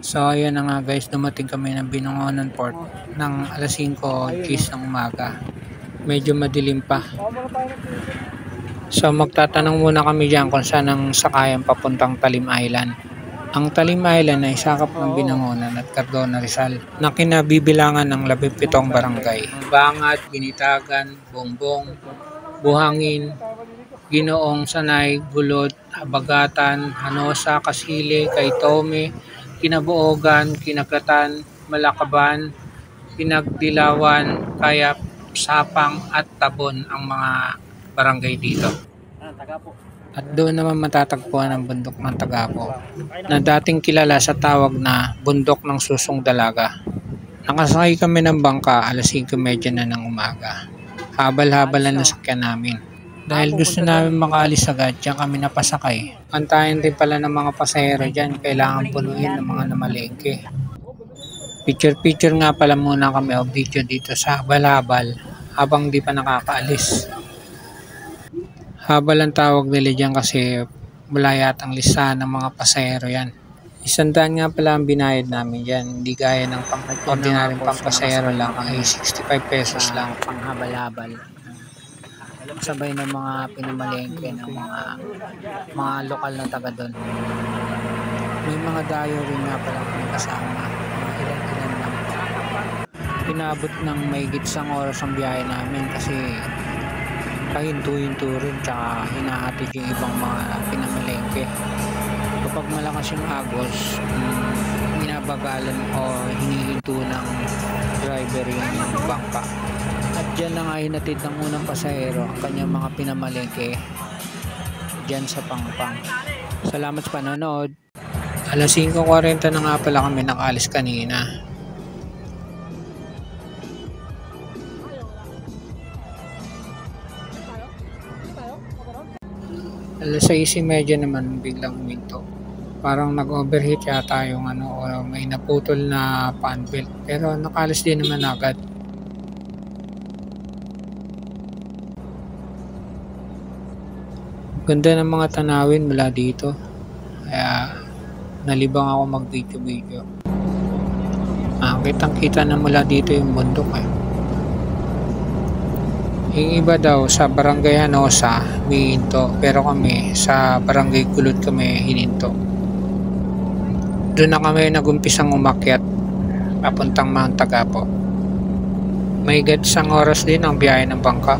So ayan na nga guys, dumating kami ng Binangonan Port ng alas 5:10 ng umaga. Medyo madilim pa. So magtatanong muna kami dyan kung saan ang sakayan papuntang Talim Island. Ang Talim Island ay sakop ng Binangonan at Cardona, Rizal na kinabibilangan ng 17 barangay. Bangat, Binitagan, Bongbong, Buhangin, Ginoong, Sanay, Gulod, Habagatan, Hanosa, Kasili, Kaitome, Kinabuogan, Kinagatan, Malakaban, Pinagdilawan, Kayap, Sapang at Tabon ang mga barangay dito. At doon naman matatagpuan ang bundok ng Tagapo na dating kilala sa tawag na bundok ng Susong Dalaga. Nakasakay kami ng bangka alas 5:30 na ng umaga. Habal-habal na nasakyan namin. Dahil gusto namin makaalis agad, diyan kami napasakay. Antayin din pala ng mga pasahero dyan, kailangan punuin ng mga namalengke. Picture-picture nga pala muna kami o video dito sa habal-habal habang di pa nakakaalis. Habal ang tawag nila dyan kasi wala yatang listahan ng mga pasahero yan. 100 nga pala ang binayad namin dyan, hindi gaya ng ordinaryong pampasahero lang ay 65 pesos lang panghabal-habal. Sabay ng mga pinamalengke ng mga lokal na taga doon. May mga dayo rin nga pala kami kasama, mga ilan-ilan lang. Pinabot ng mahigit 1 oras ang biyahe namin kasi pahinto-hinto rin tsaka hinahatid yung ibang mga pinamalengke. Kapag malakas yung agos, binabagalan o hinihinto ng driver yung bangka. At dyan na nga hinatid ng unang pasahero ang kanyang mga pinamalengke dyan sa Pangpang. Salamat sa panonood. Alas 5:40 na nga pala kami nakaalis kanina. Alas 6:30 naman biglang huminto. Parang nag-overheat yata yung o may naputol na fan belt. Pero nakalis din naman agad. Ganda ng mga tanawin mula dito. Kaya nalibang ako mag-video. Kitang-kita na mula dito yung bundok eh. Yung iba daw sa barangay Hanosa hihinto, pero kami sa barangay Gulod kami hininto. Doon na kami nagumpisang umakyat papuntang Mount Tagapo. May 1 oras din ang biyahe ng bangka.